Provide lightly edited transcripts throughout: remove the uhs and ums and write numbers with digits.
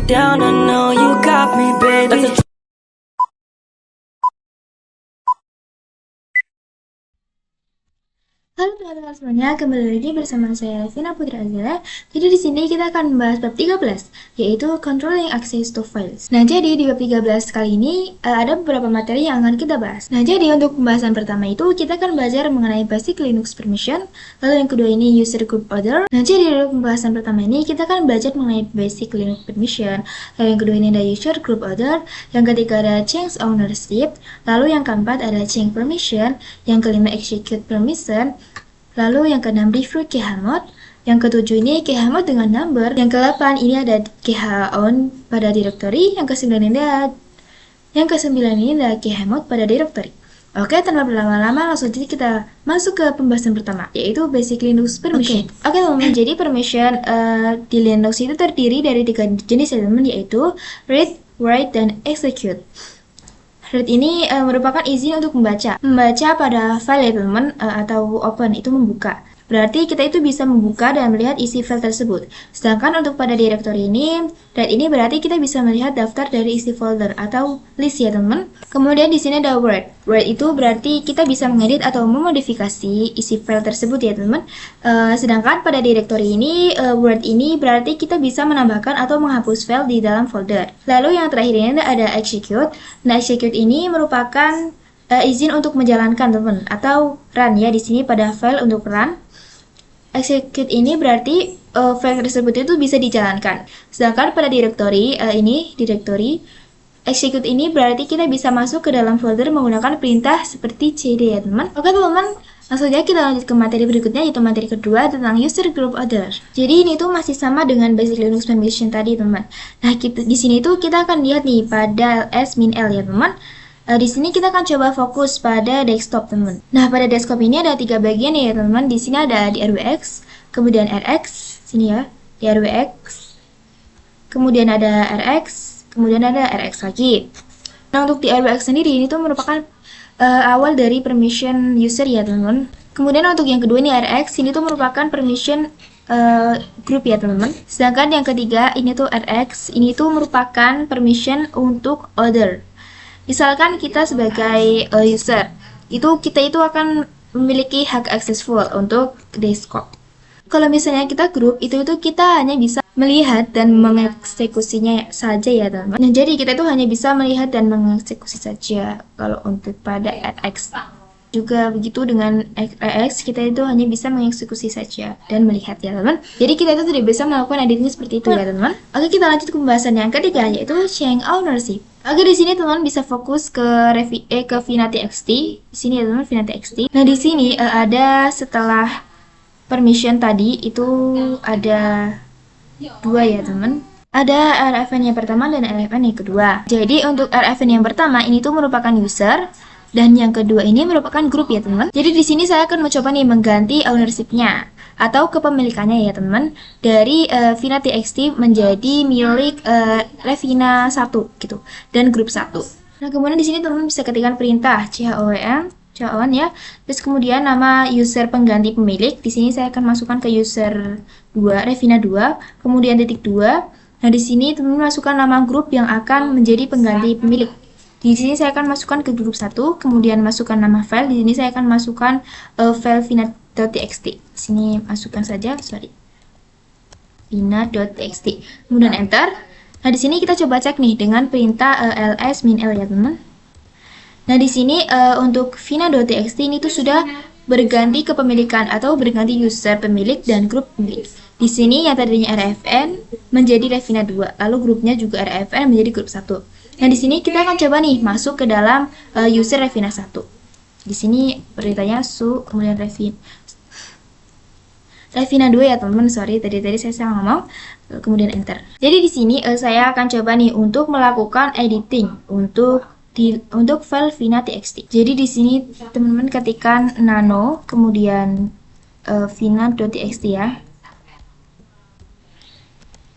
down, I know you got me, baby. Halo teman-teman semuanya, kembali lagi bersama saya Levina Putri Azila. Jadi di sini kita akan membahas bab 13, yaitu Controlling Access to Files. Nah, jadi di bab 13 kali ini ada beberapa materi yang akan kita bahas. Nah, jadi untuk pembahasan pertama itu kita akan belajar mengenai Basic Linux Permission, lalu yang kedua ini User Group Order. Nah, jadi di pembahasan pertama ini kita akan belajar mengenai Basic Linux Permission, lalu yang kedua ini ada User Group Order, yang ketiga ada Change Ownership, lalu yang keempat ada Change Permission, yang kelima Execute Permission, lalu yang keenam review keyhamot, yang ketujuh ini keyhamot dengan number, yang ke-8 ini ada keyhound pada directory, yang ke-9 ini ada keyhamot pada directory. Oke, tanpa berlama-lama langsung saja kita masuk ke pembahasan pertama, yaitu Basic Linux Permission. Oke teman-teman, jadi permission di Linux itu terdiri dari 3 jenis elemen, yaitu read, write, dan execute. Read ini merupakan izin untuk membaca pada file ya teman-teman, atau open itu membuka. Berarti kita itu bisa membuka dan melihat isi file tersebut. Sedangkan untuk pada directory ini, read ini berarti kita bisa melihat daftar dari isi folder atau list ya teman-teman. Kemudian di sini ada write. Write itu berarti kita bisa mengedit atau memodifikasi isi file tersebut ya teman-teman. Sedangkan pada directory ini, write ini berarti kita bisa menambahkan atau menghapus file di dalam folder. Lalu yang terakhir ini ada execute. Nah, execute ini merupakan izin untuk menjalankan teman-teman, atau run ya di sini pada file untuk run. Execute ini berarti file tersebut itu bisa dijalankan. Sedangkan pada directory execute ini berarti kita bisa masuk ke dalam folder menggunakan perintah seperti cd ya teman. Oke teman-teman, langsung saja kita lanjut ke materi berikutnya, yaitu materi kedua tentang User Group Order. Jadi ini tuh masih sama dengan Basic Linux Permission tadi teman. Nah, di sini tuh kita akan lihat nih pada ls min l ya teman. Di sini kita akan coba fokus pada desktop teman. Nah, pada desktop ini ada 3 bagian ya teman. Di sini ada di RWX, kemudian RX, sini ya, di RWX, kemudian ada RX, kemudian ada RX lagi. Nah, untuk di RWX sendiri ini tuh merupakan awal dari permission user ya teman-teman. Kemudian untuk yang kedua ini RX, ini tuh merupakan permission group ya teman-teman. Sedangkan yang ketiga ini tuh RX, ini tuh merupakan permission untuk order. Misalkan kita sebagai user, kita itu akan memiliki hak akses full untuk desktop. Kalau misalnya kita grup, itu kita hanya bisa melihat dan mengeksekusinya saja ya teman-teman. Nah, jadi kita itu hanya bisa melihat dan mengeksekusi saja. Kalau untuk pada RX juga begitu, dengan RX kita itu hanya bisa mengeksekusi saja dan melihat ya teman. Jadi kita itu tidak bisa melakukan editing seperti itu ya teman. Oke, kita lanjut ke pembahasan yang ketiga, yaitu Change Ownership. Oke, di sini teman bisa fokus ke vina.txt. Di sini ya teman, vina.txt. Nah, di sini ada setelah permission tadi itu ada 2 ya teman. Ada RFN yang pertama dan RFN yang kedua. Jadi untuk RFN yang pertama ini tuh merupakan user, dan yang kedua ini merupakan grup ya teman. Jadi di sini saya akan mencoba nih mengganti ownership-nya atau kepemilikannya ya teman, dari vina.txt menjadi milik Revina 1 gitu dan grup 1. Nah, kemudian di sini teman bisa ketikkan perintah chown ya. Terus kemudian nama user pengganti pemilik. Di sini saya akan masukkan ke user 2, Revina 2, kemudian titik 2. Nah, di sini teman masukkan nama grup yang akan menjadi pengganti pemilik. Di sini saya akan masukkan ke grup 1, kemudian masukkan nama file. Di sini saya akan masukkan file vina.txt. Di sini masukkan saja, vina.txt. Kemudian enter. Nah, di sini kita coba cek nih dengan perintah ls min l ya teman. Nah, di sini untuk vina.txt ini tuh sudah berganti kepemilikan atau berganti user pemilik dan grup pemilik. Di sini yang tadinya RFN menjadi Revina 2, lalu grupnya juga RFN menjadi grup 1. Nah, di sini kita akan coba nih masuk ke dalam user Revina 1. Di sini perintahnya su, kemudian Revina 2 ya teman-teman, sorry tadi saya salah ngomong. Kemudian enter. Jadi di sini saya akan coba nih untuk melakukan editing untuk file vina.txt. Jadi di sini teman-teman ketikkan nano kemudian vina.txt ya.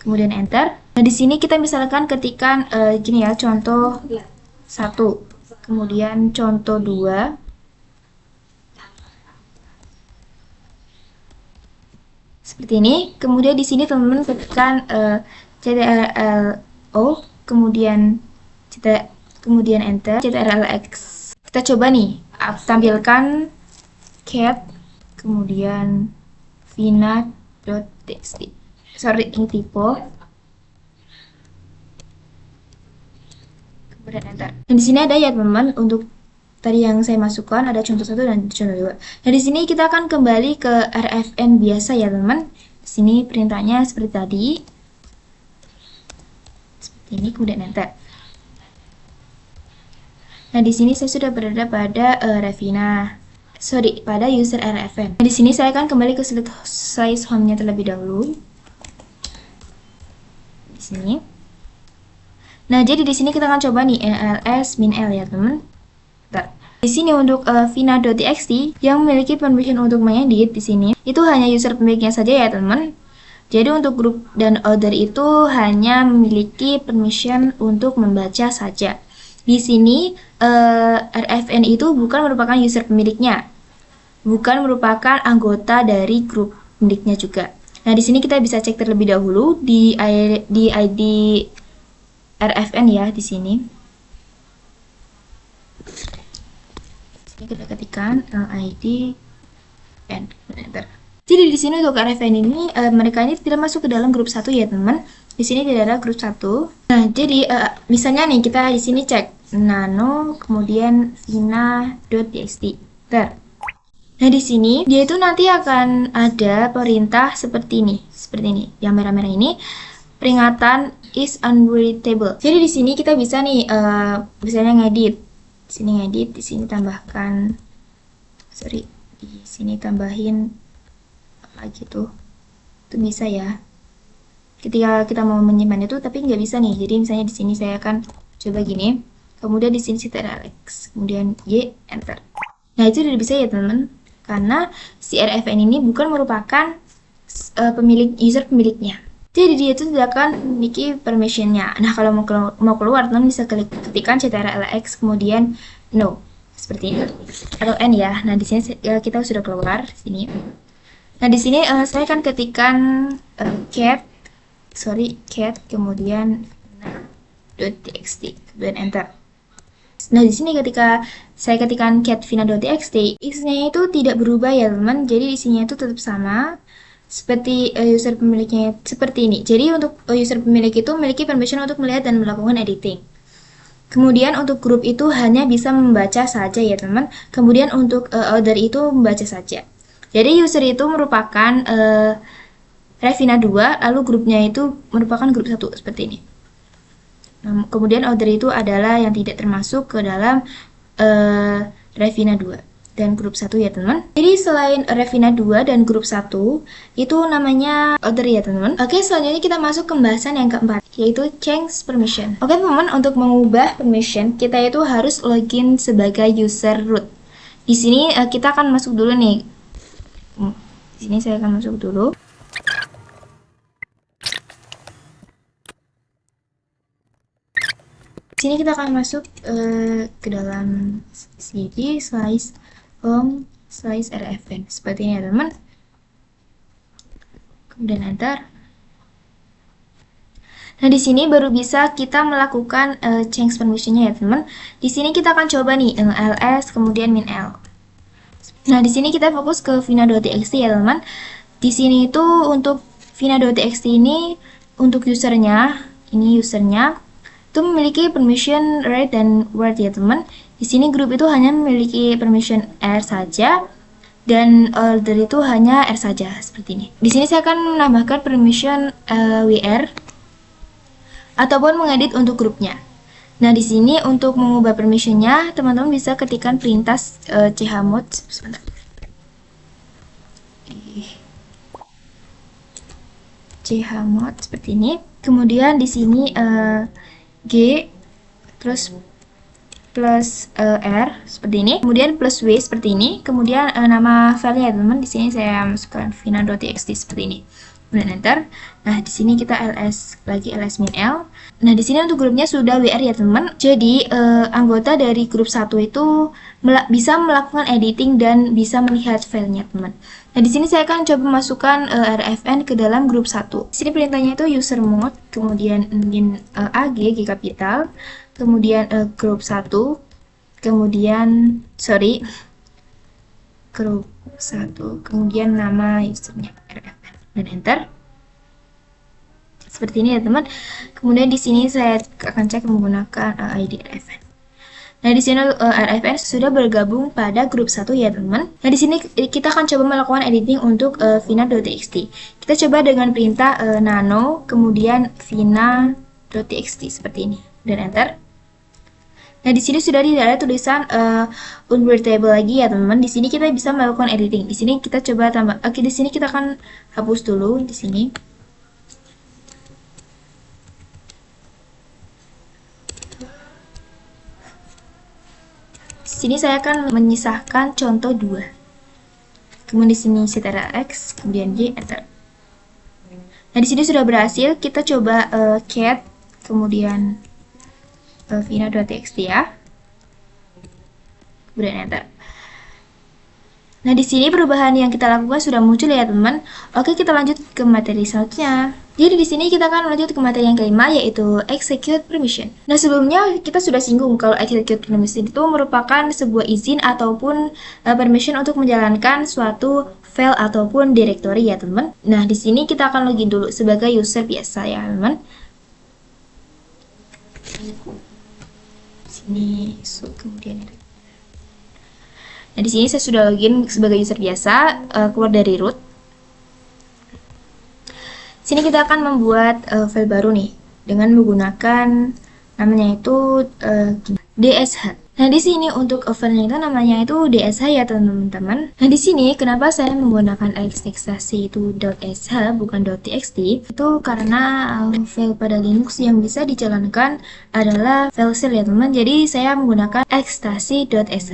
Kemudian enter. Nah, di sini kita misalkan ketikkan gini ya, contoh 1, kemudian contoh 2, seperti ini. Kemudian di sini teman-teman ketikkan ctrl O, kemudian enter, ctrl-x. Kita coba nih, tampilkan cat, kemudian vina.txt. Sorry, ini typo. Kemudian enter. Dan di sini ada ya teman-teman, untuk tadi yang saya masukkan ada contoh 1 dan contoh 2. Nah, di sini kita akan kembali ke RFN biasa ya teman-teman. Di sini perintahnya seperti tadi. Seperti ini, kemudian enter. Nah, di sini saya sudah berada pada pada user RFN. Nah, di sini saya akan kembali ke slice home-nya terlebih dahulu. Di sini. Nah, jadi di sini kita akan coba nih ls min l ya, teman. Di sini untuk vina.txt yang memiliki permission untuk mengedit di sini itu hanya user pemiliknya saja ya, teman. Jadi untuk group dan order itu hanya memiliki permission untuk membaca saja. Di sini RFN itu bukan merupakan user pemiliknya, bukan merupakan anggota dari grup pemiliknya juga. Nah, di sini kita bisa cek terlebih dahulu di ID RFN ya, di sini. Kita ketikkan LID N, enter. Jadi di sini untuk RFN ini mereka ini tidak masuk ke dalam grup 1 ya, teman. Di sini tidak ada grup 1. Nah, jadi misalnya nih kita di sini cek nano kemudian vina.txt. Nah, di sini dia itu nanti akan ada perintah seperti ini. Yang merah-merah ini peringatan is unreadable. Jadi di sini kita bisa nih misalnya ngedit. Di sini ngedit, di sini tambahkan di sini tambahin apa gitu. Itu bisa ya. Ketika kita mau menyimpan itu tapi nggak bisa nih. Jadi misalnya di sini saya akan coba gini. Kemudian di sini ctrl-x, kemudian Y, enter. Nah, itu tidak bisa ya, teman-teman. Karena si RFN ini bukan merupakan user pemiliknya. Jadi dia itu tidak akan memiliki permissionnya. Nah, kalau mau keluar, teman bisa ketikkan ctrl-x kemudian no, seperti ini atau n ya. Nah, di sini kita sudah keluar sini. Nah, di sini saya akan ketikkan cat kemudian .txt kemudian enter. Nah, di sini ketika saya ketikkan cat vina.txt, isinya itu tidak berubah ya, teman. Jadi isinya itu tetap sama seperti user pemiliknya seperti ini. Jadi untuk user pemilik itu memiliki permission untuk melihat dan melakukan editing. Kemudian untuk grup itu hanya bisa membaca saja ya, teman. Kemudian untuk order itu membaca saja. Jadi user itu merupakan Revina 2, lalu grupnya itu merupakan grup 1 seperti ini. Nah, kemudian order itu adalah yang tidak termasuk ke dalam Revina 2 dan grup 1 ya, teman. Jadi selain Revina 2 dan grup 1 itu namanya order ya, teman. Oke, selanjutnya kita masuk ke pembahasan yang keempat, yaitu change permission. Oke, teman, untuk mengubah permission kita itu harus login sebagai user root. Di sini kita akan masuk dulu nih. Di sini saya akan masuk dulu. Di sini kita akan masuk ke dalam cd slice home slice rfn seperti ini ya, teman. Kemudian enter. Nah, di sini baru bisa kita melakukan change permissionnya ya, teman. Di sini kita akan coba nih ls kemudian min l. Nah, di sini kita fokus ke vina.txt ya, teman. Di sini itu untuk vina.txt ini untuk usernya, itu memiliki permission read dan write ya, teman. Di sini grup itu hanya memiliki permission r saja dan order itu hanya r saja seperti ini. Di sini saya akan menambahkan permission wr ataupun mengedit untuk grupnya. Nah, di sini untuk mengubah permissionnya teman-teman bisa ketikkan perintah chmod sebentar. Chmod seperti ini. Kemudian di sini G terus plus R seperti ini, kemudian plus W seperti ini, kemudian nama filenya teman-teman. Di sini saya masukkan vina.txt seperti ini, kemudian enter. Nah, di sini kita ls min l, Nah, di sini untuk grupnya sudah WR ya, teman. Jadi, anggota dari grup 1 itu bisa melakukan editing dan bisa melihat filenya, teman. Nah, di sini saya akan coba masukkan RFN ke dalam grup 1. Di sini perintahnya itu user mode, kemudian AG, G kapital, kemudian grup 1, kemudian, grup 1, kemudian nama usernya RFN, dan enter. Seperti ini ya, teman. Kemudian di sini saya akan cek menggunakan ID RFN. Nah, di sini RFN sudah bergabung pada grup 1 ya, teman. Nah, di sini kita akan coba melakukan editing untuk vina.txt. Kita coba dengan perintah nano, kemudian vina.txt seperti ini, dan enter. Nah, di sini sudah tidak ada tulisan unreadable lagi ya, teman. Di sini kita bisa melakukan editing. Di sini kita coba tambah. Oke, di sini kita akan hapus dulu di sini. Di sini saya akan menyisahkan contoh 2. Kemudian di sini X, kemudian Y, enter. Nah, di sini sudah berhasil. Kita coba cat, kemudian vina.txt ya. Kemudian enter. Nah, di sini perubahan yang kita lakukan sudah muncul ya, teman. Oke, kita lanjut ke materi selanjutnya. Jadi di sini kita akan lanjut ke materi yang kelima, yaitu execute permission. Nah, sebelumnya kita sudah singgung kalau execute permission itu merupakan sebuah izin ataupun permission untuk menjalankan suatu file ataupun directory ya, teman. Nah, di sini kita akan login dulu sebagai user biasa ya, teman. Sini kemudian nah, di sini saya sudah login sebagai user biasa, keluar dari root. Sini kita akan membuat file baru nih dengan menggunakan namanya itu DSH. Nah, di sini untuk filenya itu namanya itu DSH ya, teman-teman. Nah, di sini kenapa saya menggunakan ekstensi itu .sh bukan .txt? Itu karena file pada Linux yang bisa dijalankan adalah file shell ya, teman. Jadi saya menggunakan ekstensi.sh.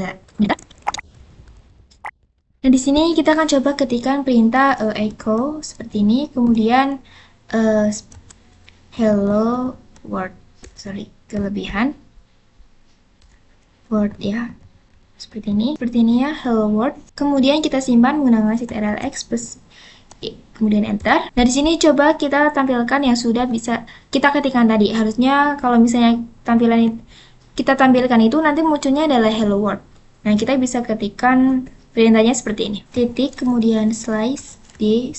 Nah, di sini kita akan coba ketikkan perintah echo seperti ini, kemudian hello world, kelebihan world ya, seperti ini ya, hello world. Kemudian kita simpan menggunakan .rlx plus kemudian enter. Nah, di sini coba kita tampilkan yang sudah bisa kita ketikkan tadi. Harusnya kalau misalnya kita tampilkan itu nanti munculnya adalah hello world. Nah, kita bisa ketikkan perintahnya seperti ini. Titik, kemudian slice D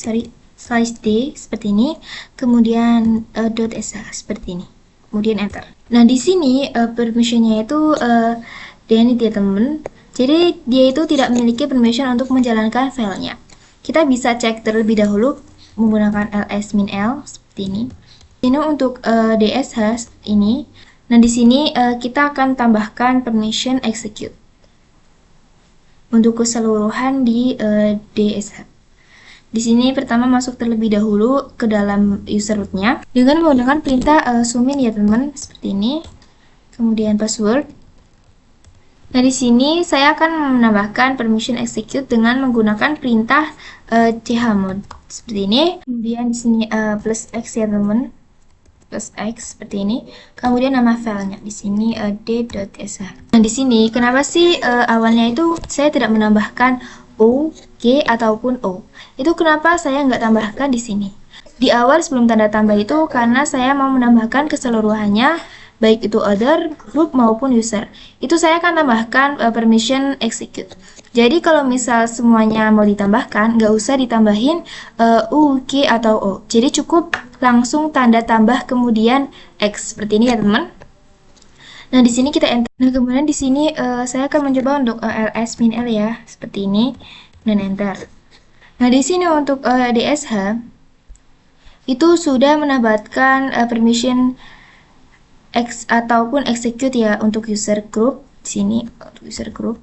seperti ini, kemudian .sh seperti ini. Kemudian enter. Nah, di sini permissionnya itu delete ya, teman. Jadi dia itu tidak memiliki permission untuk menjalankan filenya. Kita bisa cek terlebih dahulu menggunakan ls-l seperti ini. Ini untuk dsh ini. Nah, di sini kita akan tambahkan permission execute untuk keseluruhan di DSH. Di sini pertama masuk terlebih dahulu ke dalam user rootnya dengan menggunakan perintah zoom in ya, teman, seperti ini. Kemudian password. Nah, di sini saya akan menambahkan permission execute dengan menggunakan perintah chmod seperti ini. Kemudian di sini plus x ya, teman, plus x seperti ini. Kemudian nama filenya di sini d.sh. Nah, di sini kenapa sih awalnya itu saya tidak menambahkan o, g ataupun o? Itu kenapa saya nggak tambahkan di sini? Di awal sebelum tanda tambah itu karena saya mau menambahkan keseluruhannya, baik itu other, group maupun user. Itu saya akan tambahkan permission execute. Jadi kalau misal semuanya mau ditambahkan, nggak usah ditambahin u, g atau o. Jadi cukup langsung tanda tambah kemudian x seperti ini ya, teman. Nah, di sini kita enter. Nah, kemudian di sini saya akan mencoba untuk ls-l ya, seperti ini, dan enter. Nah, di sini untuk DSH itu sudah menambahkan permission X ataupun execute ya untuk user group. Di sini untuk user group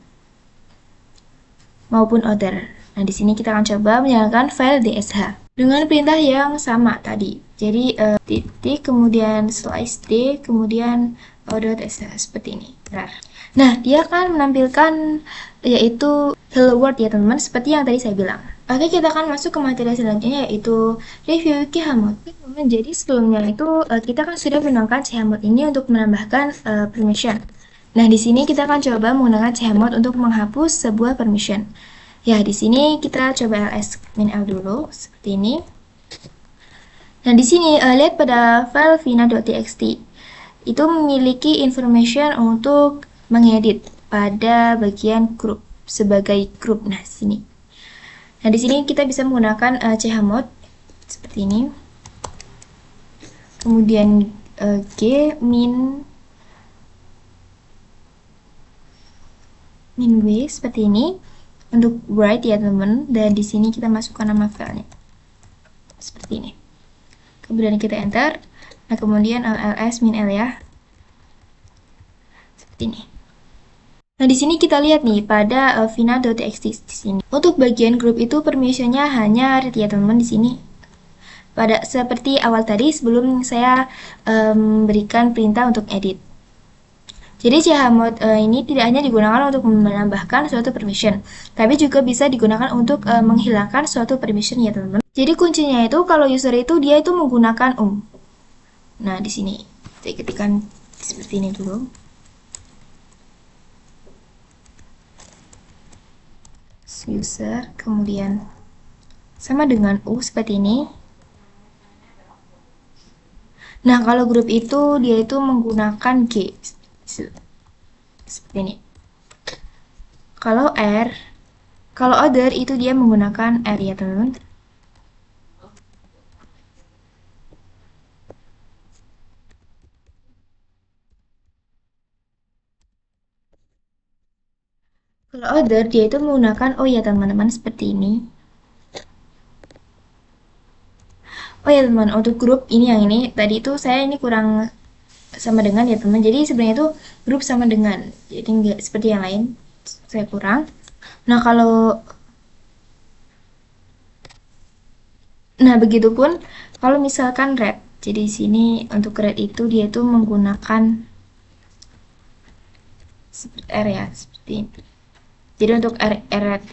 maupun other. Nah, di sini kita akan coba menjalankan file DSH dengan perintah yang sama tadi. Jadi titik kemudian slice d kemudian .sh seperti ini. Nah, dia akan menampilkan yaitu hello world ya, teman-teman, seperti yang tadi saya bilang. Oke, kita akan masuk ke materi selanjutnya yaitu review Chmod. Jadi sebelumnya itu kita kan sudah menggunakan Chmod ini untuk menambahkan permission. Nah, di sini kita akan coba menggunakan Chmod untuk menghapus sebuah permission. Ya, di sini kita coba ls min l dulu seperti ini. Nah, di sini lihat pada file vina.txt. Itu memiliki information untuk mengedit pada bagian grup sebagai grup. Nah, sini. Nah, di sini kita bisa menggunakan chmod seperti ini. Kemudian g min w seperti ini untuk write ya teman-teman. Dan di sini kita masukkan nama filenya seperti ini. Kemudian kita enter. Nah, kemudian ls min l ya. Seperti ini. Nah, di sini kita lihat nih pada vina.txt di sini. Untuk bagian grup itu permissionnya hanya read ya teman-teman di sini. Pada seperti awal tadi sebelum saya berikan perintah untuk edit. Jadi chmod ini tidak hanya digunakan untuk menambahkan suatu permission, tapi juga bisa digunakan untuk menghilangkan suatu permission ya teman-teman. Jadi kuncinya itu kalau user itu dia itu menggunakan Nah, di sini saya ketikkan seperti ini dulu. User kemudian sama dengan seperti ini. Nah, kalau grup itu dia itu menggunakan G seperti ini. Kalau other itu dia menggunakan R ya teman-teman. Kalau other dia itu menggunakan ya teman-teman seperti ini. Oh ya teman, untuk grup ini yang ini tadi itu saya ini kurang sama dengan ya teman. Jadi sebenarnya itu grup sama dengan. Jadi nggak seperti yang lain. Saya kurang. Nah, begitupun kalau misalkan red. Jadi di sini untuk red itu dia itu menggunakan R ya, seperti ini. Jadi untuk red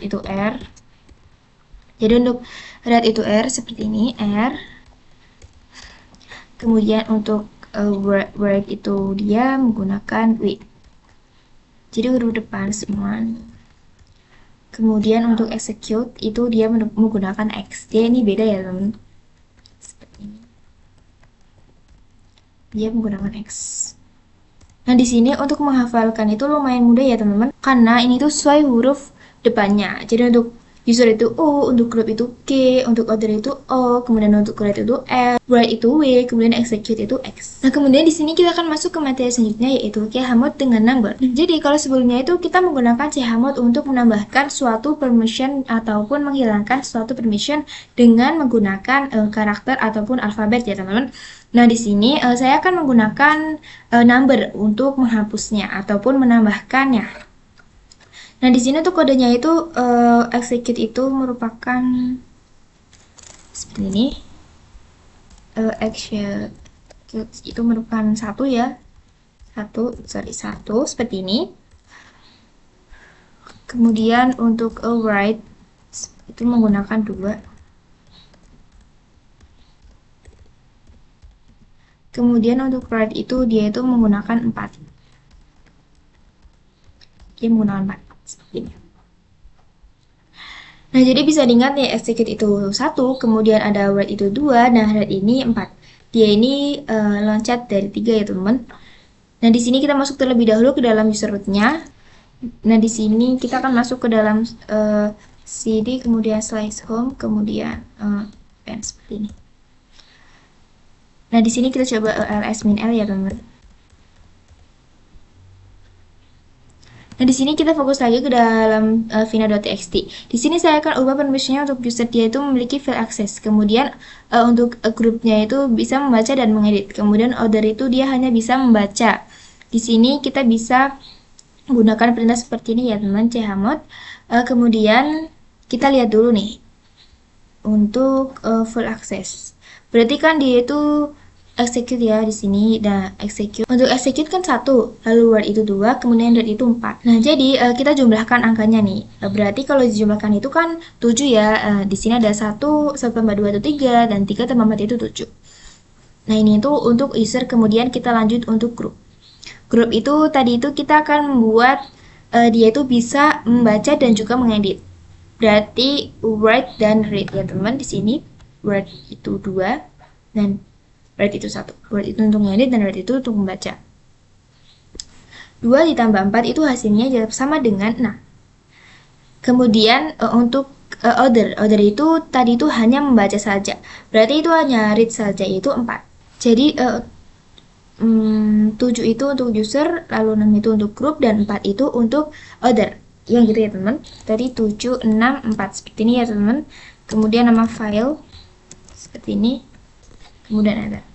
itu R. Jadi untuk red itu R seperti ini, R. Kemudian untuk word itu dia menggunakan W. Jadi huruf depan semua. Kemudian untuk execute itu dia menggunakan X. Dia ini beda ya teman. Seperti ini. Dia menggunakan X. Nah, di sini untuk menghafalkan itu lumayan mudah ya teman-teman, karena ini tuh sesuai huruf depannya. Jadi untuk user itu U, untuk group itu G, untuk order itu O, kemudian untuk create itu L, write itu W, kemudian execute itu X. Nah, kemudian di sini kita akan masuk ke materi selanjutnya yaitu chmod dengan number. Jadi kalau sebelumnya itu kita menggunakan chmod untuk menambahkan suatu permission ataupun menghilangkan suatu permission dengan menggunakan karakter ataupun alfabet ya teman-teman. Nah, di sini saya akan menggunakan number untuk menghapusnya ataupun menambahkannya. Nah, di sini tuh kodenya itu execute itu merupakan seperti ini. Execute itu merupakan satu ya. Satu seperti ini. Kemudian untuk write itu menggunakan 2. Kemudian untuk write itu dia itu menggunakan 4. Dia menggunakan 4 seperti ini. Nah, jadi bisa diingat ya, execute itu 1, kemudian ada write itu 2, nah write ini 4. Dia ini loncat dari 3 ya teman-teman. Nah, di sini kita masuk terlebih dahulu ke dalam user root-nya. Nah, di sini kita akan masuk ke dalam cd, kemudian slash home, kemudian pen seperti ini. Nah, di sini kita coba ls min l ya teman-teman. Nah, di sini kita fokus lagi ke dalam vina.txt. Di sini saya akan ubah permissionnya untuk user dia itu memiliki file access. Kemudian untuk grupnya itu bisa membaca dan mengedit. Kemudian order itu dia hanya bisa membaca. Di sini kita bisa menggunakan perintah seperti ini ya teman-teman, chmod. Kemudian kita lihat dulu nih untuk full access. Berarti kan dia itu execute ya di sini. Nah, execute. Untuk execute kan 1, lalu word itu 2, kemudian read itu 4. Nah, jadi kita jumlahkan angkanya nih. Berarti kalau dijumlahkan itu kan 7 ya. Di sini ada 1 tambah 2 itu 3, dan 3 tambah 4 itu 7. Nah, ini itu untuk user, kemudian kita lanjut untuk group. Group itu tadi itu kita akan membuat dia itu bisa membaca dan juga mengedit. Berarti write dan read ya teman. Di sini write itu 2 dan write itu 1. Write itu untuk mengedit dan read itu untuk membaca. 2 ditambah 4 itu hasilnya sama dengan 6. Kemudian untuk order itu tadi itu hanya membaca saja. Berarti itu hanya read saja, itu 4. Jadi 7 itu untuk user, lalu 6 itu untuk group, dan 4 itu untuk order. Yang gitu ya teman. Tadi 7, 6, 4 seperti ini ya teman. Kemudian nama file seperti ini. Kemudian enter.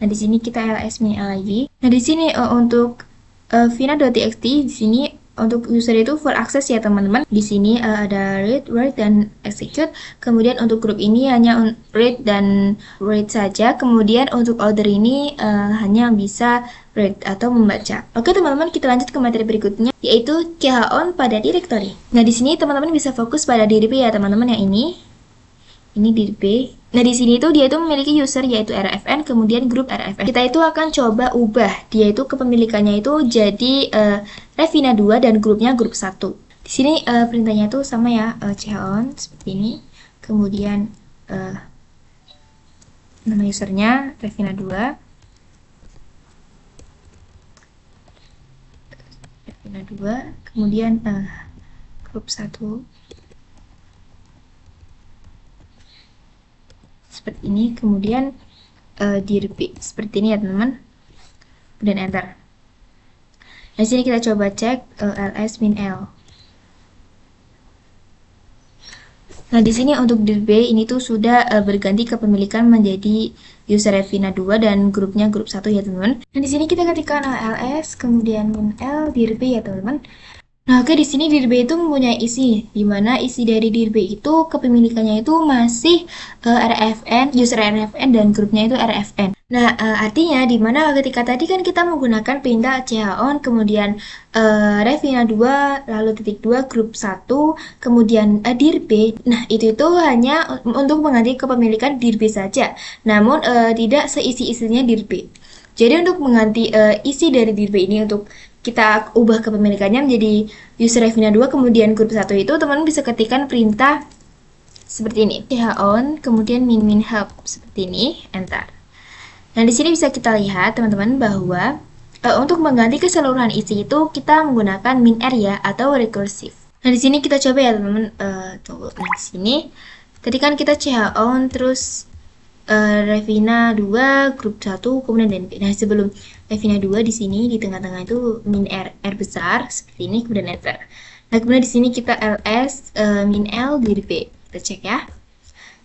Nah, di sini kita ls min l lagi. Nah, di sini untuk vina.txt di sini untuk user itu full access ya teman-teman. Di sini ada read, write, dan execute. Kemudian untuk group ini hanya read dan write saja. Kemudian untuk order ini hanya bisa read atau membaca. Oke teman-teman, kita lanjut ke materi berikutnya, yaitu chon pada directory. Nah, di sini teman-teman bisa fokus pada dirb ya teman-teman, yang ini dirb. Nah, di sini tuh dia itu memiliki user yaitu rfn, kemudian grup rfn. Kita itu akan coba ubah dia itu kepemilikannya itu jadi Revina 2 dan grupnya grup 1. Di sini perintahnya itu sama ya, chon seperti ini. Kemudian nama usernya Revina 2. Revina 2, kemudian grup 1. Seperti ini, kemudian dirb seperti ini ya teman-teman, kemudian enter. Nah, di sini kita coba cek ls min l. Nah, di sini untuk dirb ini tuh sudah berganti kepemilikan menjadi user Revina 2 dan grupnya grup 1 ya teman-teman. Nah, di sini kita ketikkan ls kemudian min l dirb ya teman-teman. Nah, oke, di sini dirb itu mempunyai isi, di mana isi dari dirb itu kepemilikannya itu masih rfn, user rfn, dan grupnya itu rfn. Nah, artinya di mana ketika tadi kan kita menggunakan perintah chon, kemudian Revina 2, lalu titik 2, grup 1, kemudian dirb. Nah, itu hanya untuk mengganti kepemilikan dirb saja, namun tidak seisi-isinya dirb. Jadi untuk mengganti isi dari dirb ini, untuk kita ubah kepemilikannya menjadi user Revina 2 kemudian grup 1 itu, teman-teman bisa ketikkan perintah seperti ini. chon kemudian min help seperti ini, enter. Nah, di sini bisa kita lihat teman-teman bahwa untuk mengganti keseluruhan isi itu kita menggunakan min r ya, atau recursive. Nah, di sini kita coba ya teman-teman. Tunggu. Nah, di sini ketika kita chon terus Revina 2 grup 1 kemudian DNP. Nah, sebelum Revina 2 di sini di tengah-tengah itu min r besar seperti ini, kemudian enter. Nah, kemudian di sini kita ls min l dirb. Kita cek ya.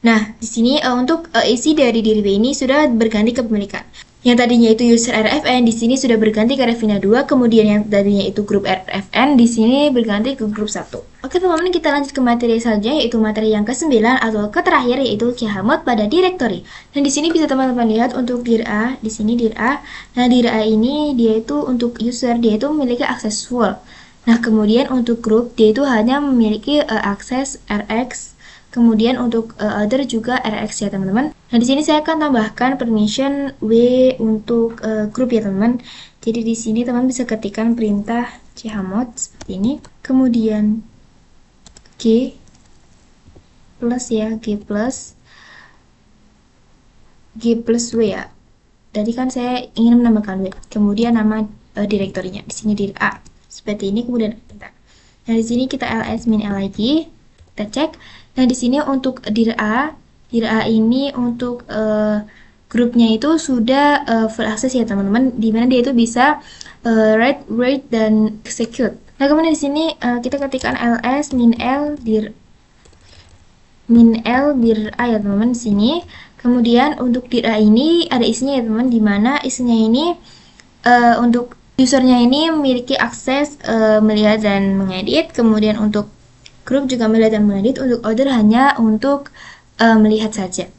Nah, di sini untuk isi dari dirb ini sudah berganti kepemilikan. Yang tadinya itu user rfn di sini sudah berganti ke Revina 2, kemudian yang tadinya itu grup rfn di sini berganti ke grup 1. Oke teman-teman, kita lanjut ke materi selanjutnya, yaitu materi yang ke-9 atau ke terakhir, yaitu chmod pada directory. Dan di sini bisa teman-teman lihat untuk dir a, di sini dir a. Nah, dir a ini dia itu untuk user, dia itu memiliki akses full. Nah, kemudian untuk grup dia itu hanya memiliki akses rx. Kemudian untuk other juga rx ya teman-teman. Nah, di sini saya akan tambahkan permission w untuk grup ya teman-teman. Jadi di sini teman bisa ketikkan perintah chmod seperti ini. Kemudian g plus ya, g plus w ya. Tadi kan saya ingin menambahkan w. Kemudian nama direktorinya di sini dir a. Seperti ini, kemudian enter. Nah, di sini kita ls min l lagi. Kita cek. Nah, di sini untuk dir a ini untuk grupnya itu sudah full access ya teman-teman, dimana dia itu bisa read, write, dan execute. Nah, kemudian di sini kita ketikkan ls min l dir a ya teman-teman di sini. Kemudian untuk dir a ini ada isinya ya teman, dimana isinya ini untuk usernya ini memiliki akses melihat dan mengedit. Kemudian untuk grup juga melihat dan mengedit. Untuk order hanya untuk melihat saja.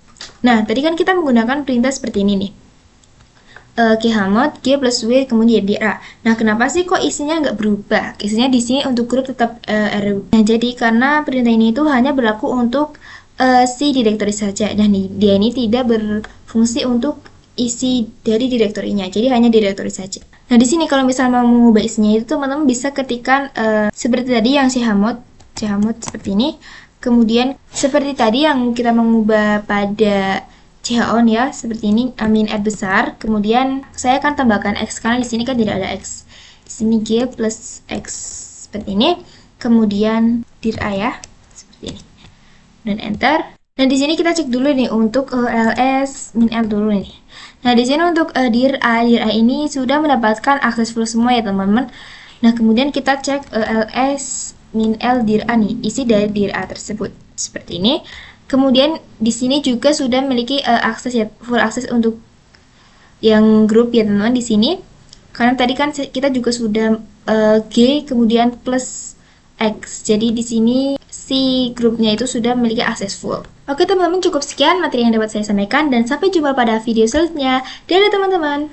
Nah, tadi kan kita menggunakan perintah seperti ini nih. Khamod, G plus W, kemudian dir A. Nah, kenapa sih kok isinya nggak berubah? Isinya di sini untuk grup tetap RW. Nah, jadi karena perintah ini itu hanya berlaku untuk si direktori saja. Dan dia ini tidak berfungsi untuk isi dari direktorinya. Jadi hanya direktori saja. Nah, di sini kalau misalnya mau mengubah isinya itu teman-teman bisa ketikkan seperti tadi yang Khamod seperti ini. Kemudian seperti tadi yang kita mengubah pada on ya, seperti ini min F besar. Kemudian saya akan tambahkan X karena di sini kan tidak ada X. Di sini G plus X seperti ini. Kemudian dir A ya, seperti ini. Dan enter. Nah, di sini kita cek dulu nih untuk ls min L dulu nih. Nah, di sini untuk dir A ini sudah mendapatkan akses full semua ya, teman-teman. Nah, kemudian kita cek ls min L dir A nih, isi dari dir A tersebut. Seperti ini. Kemudian di sini juga sudah memiliki akses ya, full akses untuk yang grup ya, teman-teman di sini. Karena tadi kan kita juga sudah G kemudian plus X. Jadi di sini si grupnya itu sudah memiliki akses full. Oke, teman-teman, cukup sekian materi yang dapat saya sampaikan dan sampai jumpa pada video selanjutnya. Dadah, teman-teman.